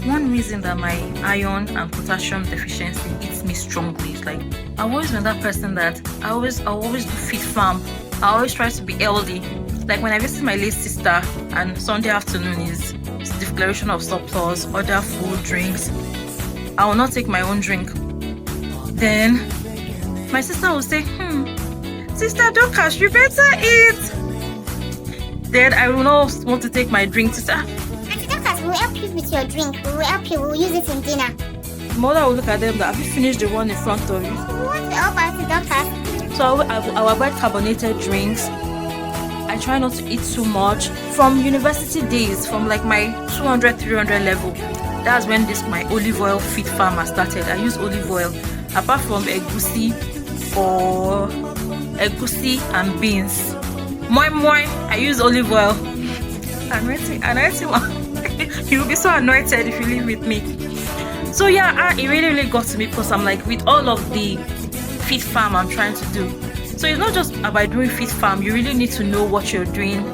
one reason that my iron and potassium deficiency eats me strongly is like I've always been that person that I always do fit farm. I always try to be healthy. Like when I visit my late sister and Sunday afternoon is declaration of surplus, order food, drinks, I will not take my own drink. Then my sister will say, Sister Dorcas, you better eat. Then I will not want to take my drink. Sister, Auntie Dorcas, we'll help you with your drink. We'll help you. We'll use it in dinner. Mother will look at them that have you finished the one in front of you? We want to help Auntie Dorcas. So I will avoid carbonated drinks. I try not to eat too much. From university days, from like my 200, 300 level, that's when my olive oil fit farmer started. I use olive oil. Apart from egusi and beans. Moi, I use olive oil. Anointing. You'll be so anointed if you live with me. So yeah, it really got to me because I'm like, with all of the fit farm I'm trying to do. So it's not just about doing fit farm. You really need to know what you're doing,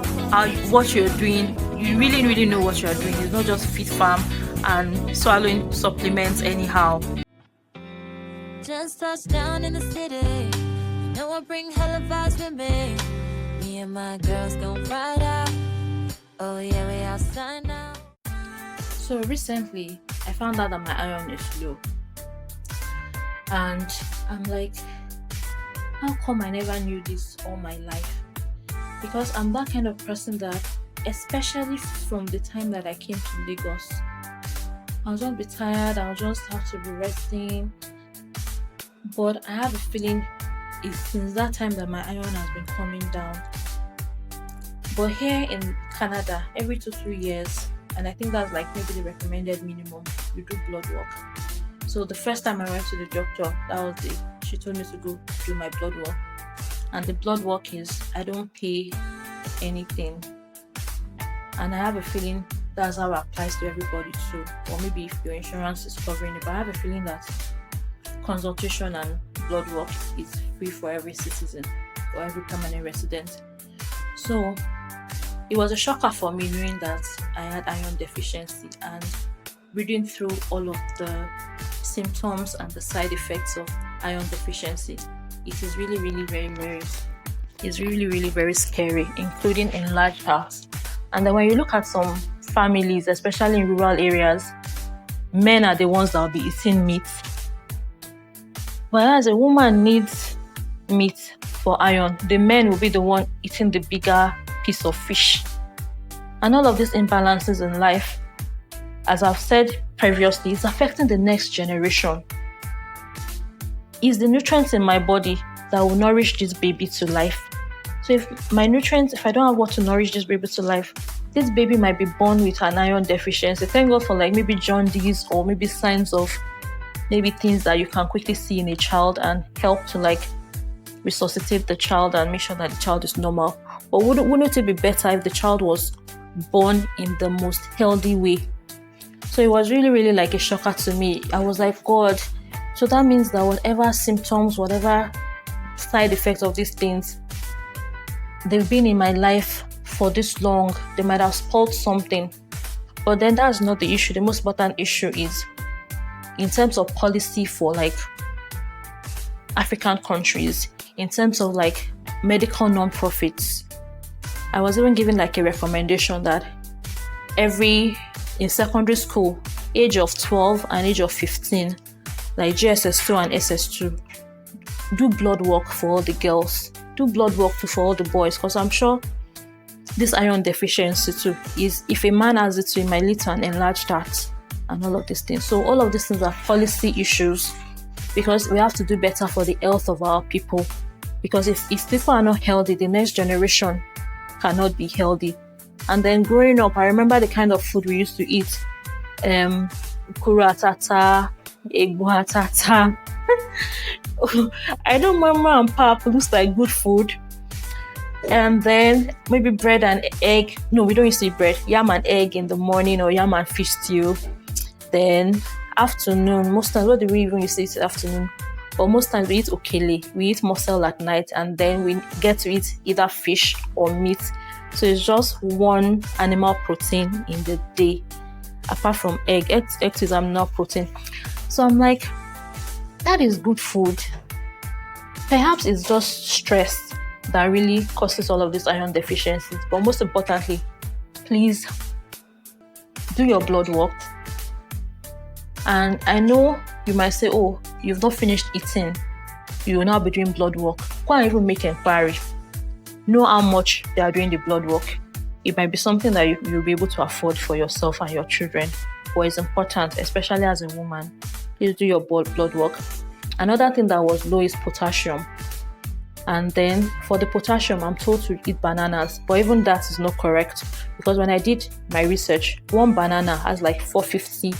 You really know what you're doing. It's not just fit farm and swallowing supplements anyhow. Just touched down in the city. You know I bring hella vibes with me. Me and my girls gon' ride out. Oh yeah, we outside now. So recently, I found out that my iron is low. And I'm like, how come I never knew this all my life? Because I'm that kind of person that, especially from the time that I came to Lagos, I'll just be tired, I'll just have to be resting. But I have a feeling it's since that time that my iron has been coming down. But here in Canada, every 2-3 years, and I think that's like maybe the recommended minimum, you do blood work. So the first time I went to the doctor, she told me to go do my blood work. And the blood work is, I don't pay anything. And I have a feeling that's how it applies to everybody too. Or maybe if your insurance is covering it. But I have a feeling that consultation and blood work is free for every citizen or every permanent resident. So it was a shocker for me knowing that I had iron deficiency and reading through all of the symptoms and the side effects of iron deficiency. It is really very scary, including enlarged hearts. And then when you look at some families, especially in rural areas, men are the ones that will be eating meat. Whereas a woman needs meat for iron, the men will be the one eating the bigger piece of fish. And all of these imbalances in life, as I've said previously, is affecting the next generation. It's the nutrients in my body that will nourish this baby to life. So if I don't have what to nourish this baby to life, this baby might be born with an iron deficiency. Thank God for like maybe jaundice or maybe signs of maybe things that you can quickly see in a child and help to like resuscitate the child and make sure that the child is normal. But wouldn't it be better if the child was born in the most healthy way? So it was really like a shocker to me. I was like, God, so that means that whatever symptoms, whatever side effects of these things, they've been in my life for this long, they might have spoiled something. But then that's not the issue. The most important issue is in terms of policy for like African countries, in terms of like medical non-profits. I was even given like a recommendation that in secondary school, age of 12 and age of 15, like GSS2 and SS2, do blood work for all the girls, do blood work for all the boys, because I'm sure this iron deficiency too is, if a man has it too, it might lead to an enlarged heart and all of these things. So all of these things are policy issues, because we have to do better for the health of our people. Because if people are not healthy, the next generation cannot be healthy. And then growing up, I remember the kind of food we used to eat. Kuru atata, egbu atata. I know mama and pap looks like good food. And then maybe bread and egg. No, we don't used to eat bread. Yam and egg in the morning, or yam and fish stew. Then afternoon, most times, what do we even used to eat afternoon? But most times we eat okele, we eat mussel at night, and then we get to eat either fish or meat. So it's just one animal protein in the day. apart from egg. Egg is amino protein. So I'm like, that is good food. Perhaps it's just stress that really causes all of these iron deficiencies. But most importantly, please do your blood work. And I know you might say, oh, you've not finished eating, you will now be doing blood work. Go and even make inquiry. Know how much they are doing the blood work. It might be something that you'll be able to afford for yourself and your children. But it's important, especially as a woman, please do your blood work. Another thing that was low is potassium. And then for the potassium, I'm told to eat bananas. But even that is not correct, because when I did my research, one banana has like 450,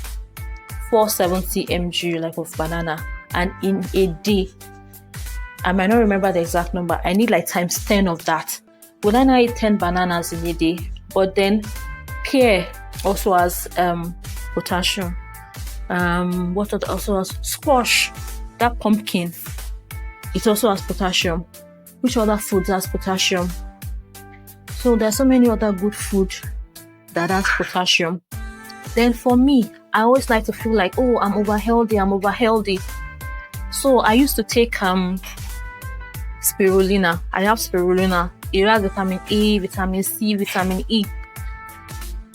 470 mg like of banana. And in a day, I might not remember the exact number, I need like times 10 of that. Would I not eat 10 bananas in a day? But then pear also has potassium. What also has squash? That pumpkin, it also has potassium. Which other foods has potassium? So there's so many other good food that has potassium. Then for me, I always like to feel like, oh, I'm over healthy. So I used to take spirulina. I have spirulina. It has vitamin A, vitamin C, vitamin E.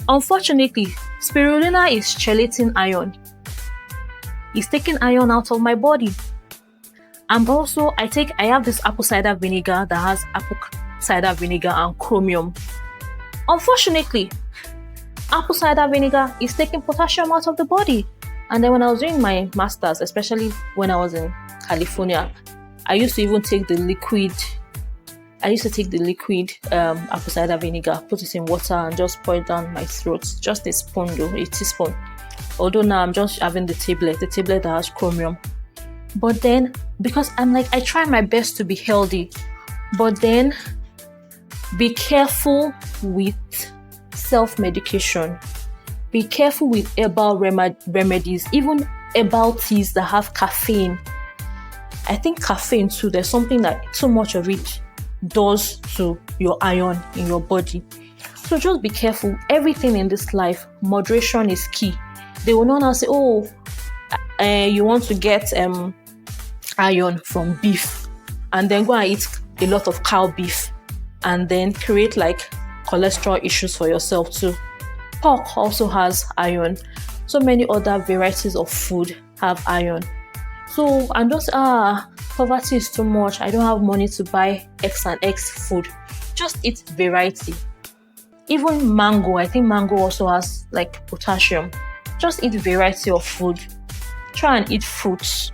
Unfortunately, spirulina is chelating iron. It's taking iron out of my body. And also, I have this apple cider vinegar that has apple cider vinegar and chromium. Unfortunately, apple cider vinegar is taking potassium out of the body. And then when I was doing my master's, especially when I was in California, I used to even take the liquid. Apple cider vinegar, put it in water and just pour it down my throat. Just a spoon though, a teaspoon. Although now I'm just having the tablet that has chromium. But then, because I'm like, I try my best to be healthy, but then be careful with self-medication. Be careful with herbal remedies, even herbal teas that have caffeine. I think caffeine too, there's something that too much of it does to your iron in your body. So just be careful. Everything in this life, moderation is key. They will not now say, oh, you want to get iron from beef, and then go and eat a lot of cow beef, and then create like cholesterol issues for yourself too. Pork also has iron. So many other varieties of food have iron. So I'm just poverty is too much, I don't have money to buy X and X food. Just eat variety. Even mango, I think mango also has like potassium. Just eat variety of food. Try and eat fruits.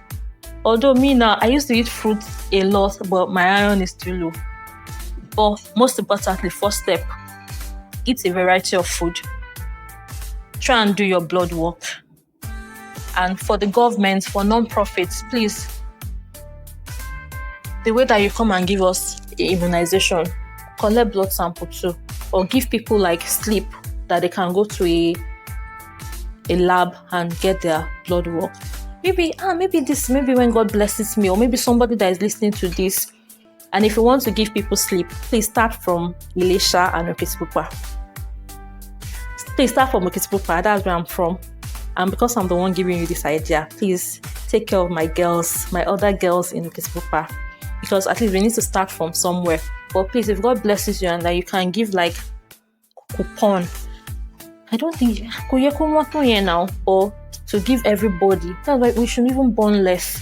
Although me now, I used to eat fruit a lot, but my iron is too low. But most importantly, first step, eat a variety of food. Try and do your blood work. And for the government, for non-profits, please, the way that you come and give us immunization, collect blood sample too, or give people like slip that they can go to a lab and get their blood work. Maybe when God blesses me, or maybe somebody that is listening to this, and if you want to give people sleep, please start from Ilesha and Okitipupa. Please start from Okitipupa, that's where I'm from. And because I'm the one giving you this idea, please take care of my other girls in Okitipupa. Because at least we need to start from somewhere. But please, if God blesses you and that you can give like coupon, I don't think now, or to give everybody. That's why we should even burn less.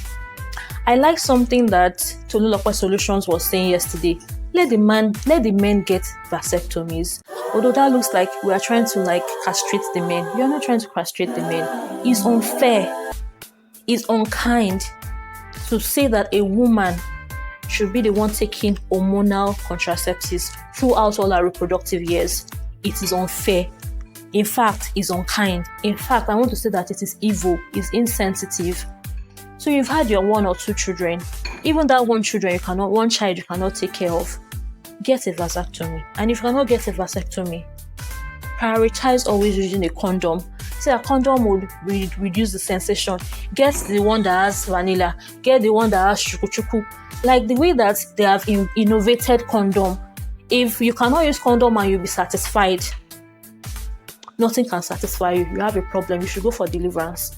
I like something that Tolulope Solutions was saying yesterday. Let the men get vasectomies. Although that looks like we are trying to like castrate the men. We are not trying to castrate the men. It's unfair. It's unkind to say that a woman should be the one taking hormonal contraceptives throughout all our reproductive years. It is unfair. In fact, it's unkind. In fact, I want to say that it is evil, it's insensitive. So you've had your 1 or 2 children. Even that one child you cannot take care of. Get a vasectomy. And if you cannot get a vasectomy, prioritize always using a condom. Say a condom would reduce the sensation. Get the one that has vanilla. Get the one that has chuku. Like the way that they have innovated condom. If you cannot use condom and you'll be satisfied, nothing can satisfy you. You have a problem. You should go for deliverance.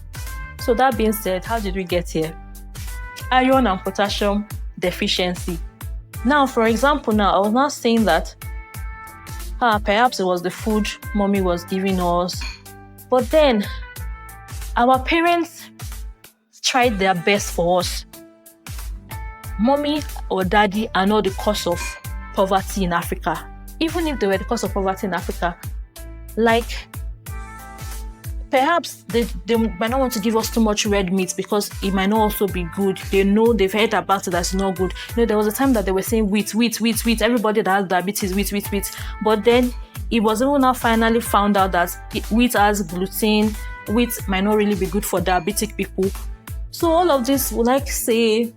So that being said, how did we get here? Iron and potassium deficiency. Now, for example, I was not saying that perhaps it was the food mommy was giving us, but then our parents tried their best for us. Mommy or daddy are not the cause of poverty in Africa. Even if they were the cause of poverty in Africa, like perhaps they might not want to give us too much red meat because it might not also be good. They know, they've heard about it, that's not good. There was a time that they were saying wheat. Everybody that has diabetes, wheat. But then it was even now finally found out that wheat has gluten. Wheat might not really be good for diabetic people. So all of this, like say,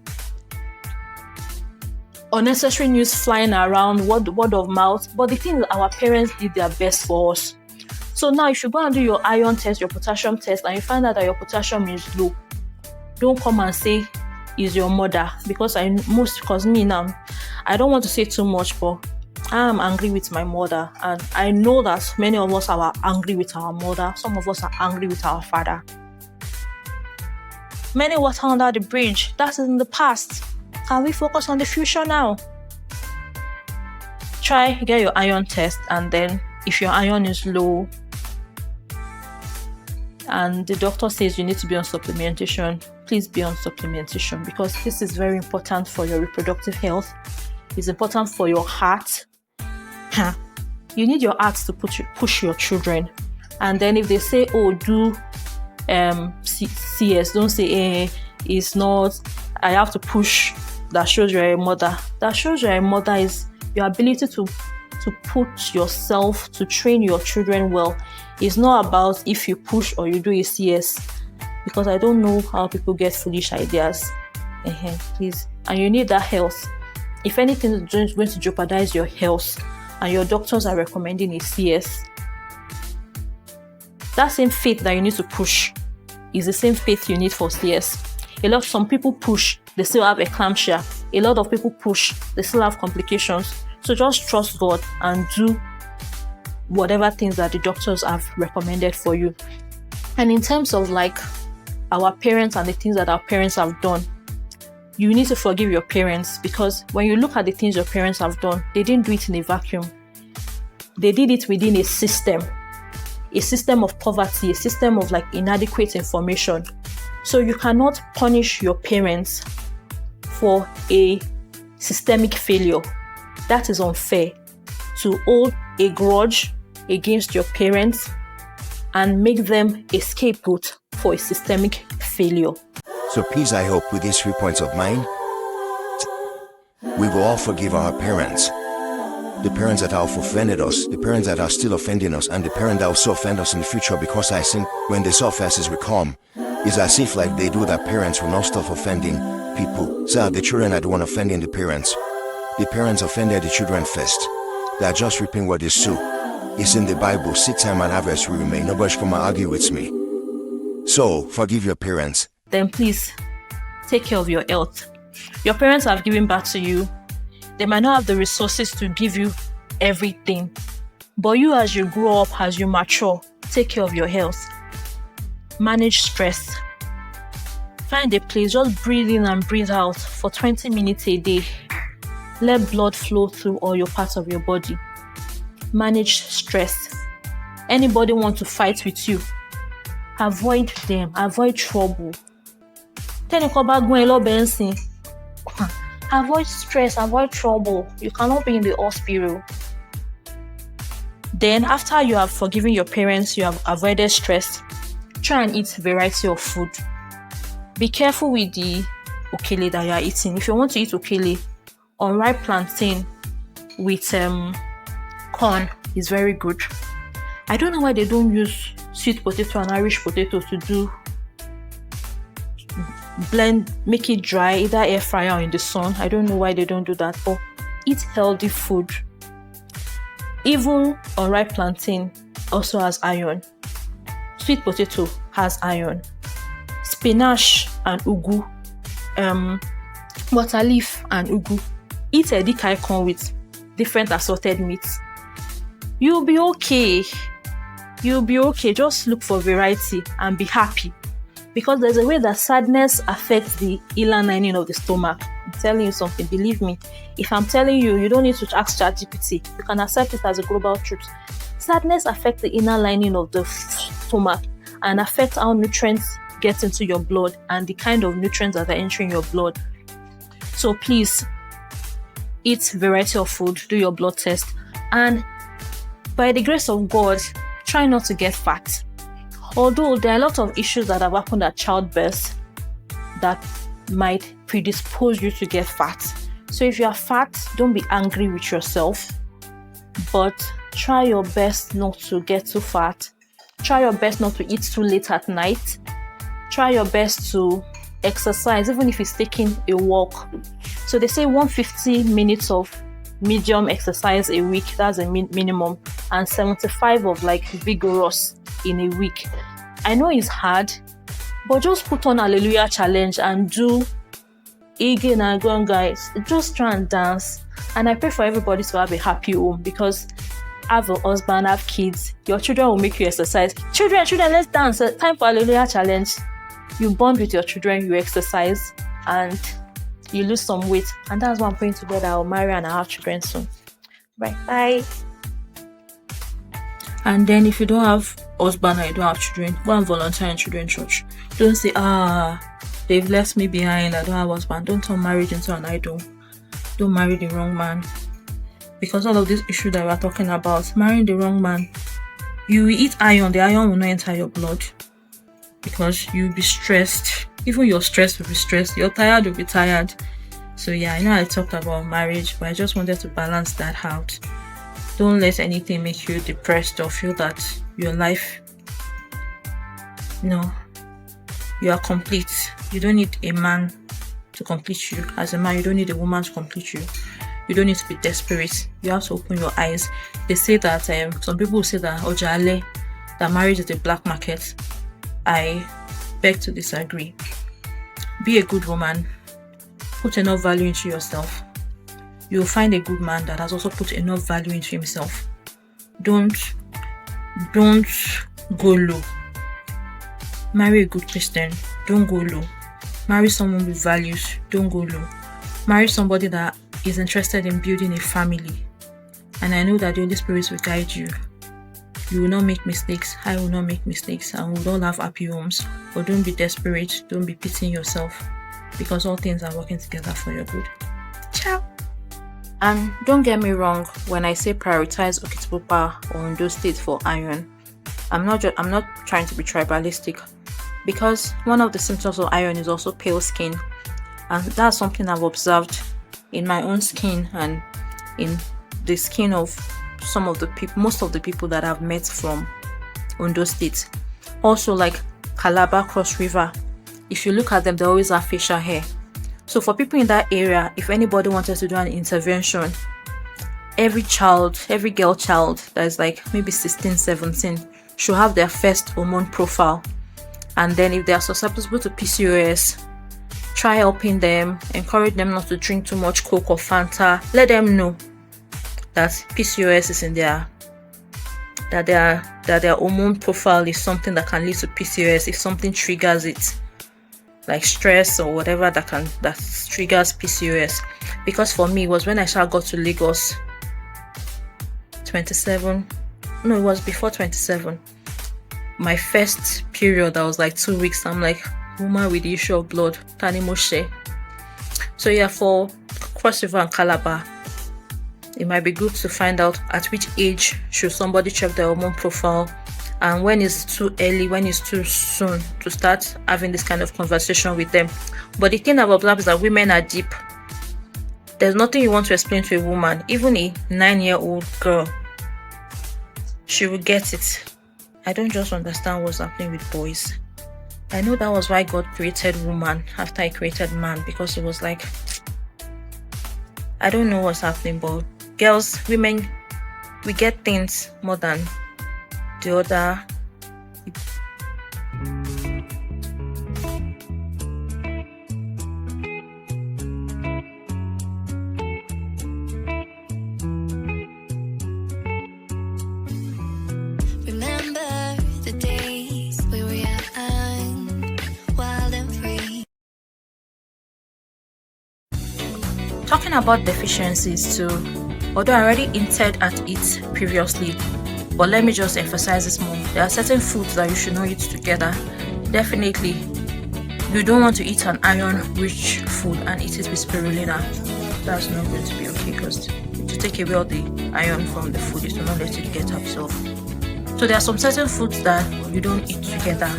unnecessary news flying around, word of mouth. But the thing is, our parents did their best for us. So now if you go and do your iron test, your potassium test, and you find out that your potassium is low, don't come and say it's your mother, because me now, I don't want to say too much, but I am angry with my mother, and I know that many of us are angry with our mother. Some of us are angry with our father. Many water under the bridge. That is in the past. Can we focus on the future now? Try get your iron test, and then if your iron is low and the doctor says you need to be on supplementation, please be on supplementation, because this is very important for your reproductive health. It's important for your heart. You need your heart to push your children. And then if they say, oh, do CS, don't say it's not, I have to push. That shows you're a mother. That shows you're a mother is your ability to put yourself, to train your children well. It's not about if you push or you do a CS, because I don't know how people get foolish ideas. Please. And you need that health. If anything is going to jeopardize your health and your doctors are recommending a CS, that same faith that you need to push is the same faith you need for CS. Some people push, they still have eclampsia. A lot of people push, they still have complications. So just trust God and do whatever things that the doctors have recommended for you. And in terms of like our parents and the things that our parents have done, you need to forgive your parents, because when you look at the things your parents have done, they didn't do it in a vacuum. They did it within a system of poverty, a system of like inadequate information. So you cannot punish your parents for a systemic failure. That is unfair. To hold a grudge against your parents and make them a scapegoat for a systemic failure. So please, I hope with these 3 points of mine, we will all forgive our parents. The parents that have offended us, the parents that are still offending us, and the parents that will also offend us in the future, because I think when they saw faces will come, it's as if like they do that parents will not stop offending people. So the children are the one offending the parents. The parents offended the children first. They are just reaping what they sow. It's in the Bible, seed time and harvest will remain. Nobody should come and argue with me. So forgive your parents. Then please take care of your health. Your parents have given birth to you. They might not have the resources to give you everything, but you, as you grow up, as you mature, take care of your health. Manage stress. Find a place, just breathe in and breathe out for 20 minutes a day. Let blood flow through all your parts of your body. Manage stress. Anybody want to fight with you, avoid them, avoid trouble. Avoid stress, avoid trouble. You cannot be in the hospital. Then after you have forgiven your parents, you have avoided stress, try and eat a variety of food. Be careful with the okele that you are eating. If you want to eat okele, unripe plantain with corn is very good. I don't know why they don't use sweet potato and Irish potato to do blend, make it dry, either air fryer or in the sun. I don't know why they don't do that. But eat healthy food. Even unripe plantain also has iron. Sweet potato has iron. Spinach and ugu, water leaf and ugu. Eat edikaikon with different assorted meats. You'll be okay. you'll be okay. Just look for variety and be happy. Because there's a way that sadness affects the inner lining of the stomach. I'm telling you something, believe me. If I'm telling you, you don't need to ask ChatGPT. You can accept it as a global truth. Sadness affects the inner lining of the stomach and affects how nutrients get into your blood and the kind of nutrients that are entering your blood. So please, eat variety of food, do your blood test, and by the grace of God, try not to get fat. Although there are a lot of issues that have happened at childbirth that might predispose you to get fat. So if you are fat, don't be angry with yourself, but try your best not to get too fat. Try your best not to eat too late at night. Try your best to exercise, even if it's taking a walk. So they say 150 minutes of medium exercise a week, that's a minimum, and 75 of like vigorous in a week. I know it's hard, but just put on Hallelujah Challenge and do Ige and Agon, guys. Just try and dance. And I pray for everybody to have a happy home, because have a husband, have kids, your children will make you exercise. Children, let's dance. Time for Hallelujah Challenge. You bond with your children, you exercise, and you lose some weight. And that's what I'm praying to God. I'll marry and I'll have children soon. Right, bye. And then if you don't have husband and you don't have children, go and volunteer in children's church. Don't say, they've left me behind, I don't have husband. Don't turn marriage into an idol. Don't marry the wrong man. Because all of this issue that we're talking about, marrying the wrong man, you will eat iron, the iron will not enter your blood. Because you'll be stressed. Even your stress will be stressed. You're tired, you'll be tired. So yeah, I know I talked about marriage, but I just wanted to balance that out. Don't let anything make you depressed or feel that your life, you are complete. You don't need a man to complete you. As a man, you don't need a woman to complete you. You don't need to be desperate. You have to open your eyes. They say that, some people say that, Ojale, that marriage is a black market. I beg to disagree. Be a good woman. Put enough value into yourself. You'll find a good man that has also put enough value into himself. Don't go low. Marry a good Christian. Don't go low. Marry someone with values. Don't go low. Marry somebody that is interested in building a family. And I know that the Holy Spirit will guide you. You will not make mistakes. I will not make mistakes. And we'll all have happy homes. But don't be desperate. Don't be pitying yourself. Because all things are working together for your good. Ciao. And don't get me wrong, when I say prioritize Okitipupa or Ondo State for iron, I'm not trying to be tribalistic, because one of the symptoms of iron is also pale skin, and that's something I've observed in my own skin and in the skin of most of the people that I've met from Ondo State. Also, like Calabar, Cross River, if you look at them, they always have facial hair. So for people in that area, if anybody wanted to do an intervention, every girl child that is like maybe 16, 17 should have their first hormone profile. And then if they are susceptible to PCOS, try helping them, encourage them not to drink too much Coke or Fanta. Let them know that PCOS is in that their hormone profile is something that can lead to PCOS if something triggers it, like stress or whatever that triggers PCOS. Because for me, it was when I got to Lagos, 27. No, it was before 27. My first period, that was like 2 weeks. I'm like, woman with the issue of blood, Tani Moshe. So yeah, for Cross River and Calabar, it might be good to find out at which age should somebody check their hormone profile, and when it's too early, when it's too soon to start having this kind of conversation with them. But the thing I've observed is that women are deep. There's nothing you want to explain to a woman, even a 9-year-old girl. She will get it. I don't just understand what's happening with boys. I know that was why God created woman after He created man, because it was like, I don't know what's happening, but girls, women, we get things more than the other. Remember Talking about deficiencies too, although I already hinted at it previously, but let me just emphasize this more. There are certain foods that you should not eat together. Definitely, you don't want to eat an iron-rich food and eat it with spirulina. That's not going to be okay, because to take away all the iron from the food, it will not let it get absorbed. So there are some certain foods that you don't eat together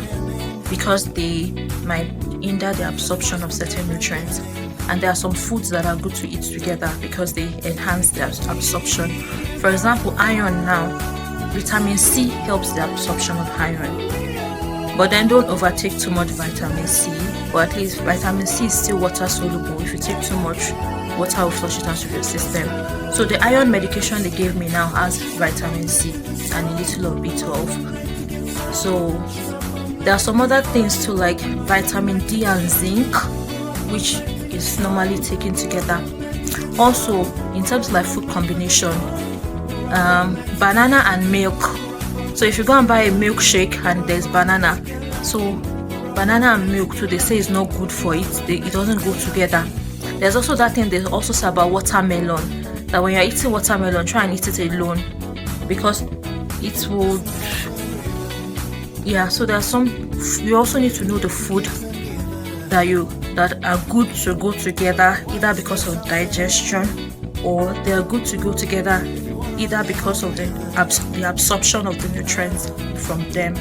because they might hinder the absorption of certain nutrients. And there are some foods that are good to eat together because they enhance the absorption. For example, iron now, vitamin C helps the absorption of iron. But then don't overtake too much vitamin C, or at least vitamin C is still water soluble. If you take too much, water will flush it out of your system. So the iron medication they gave me now has vitamin C and a little of B12. So there are some other things too, like vitamin D and zinc, which is normally taken together. Also, in terms of like food combination, banana and milk. So if you go and buy a milkshake and there's banana, so banana and milk too, they say it's not good for it. It doesn't go together. There's also that thing they also say about watermelon, that when you're eating watermelon, try and eat it alone, because it will, yeah. So there's some, you also need to know the food that are good to go together, either because of digestion, or they are good to go together either because of the absorption of the nutrients from them.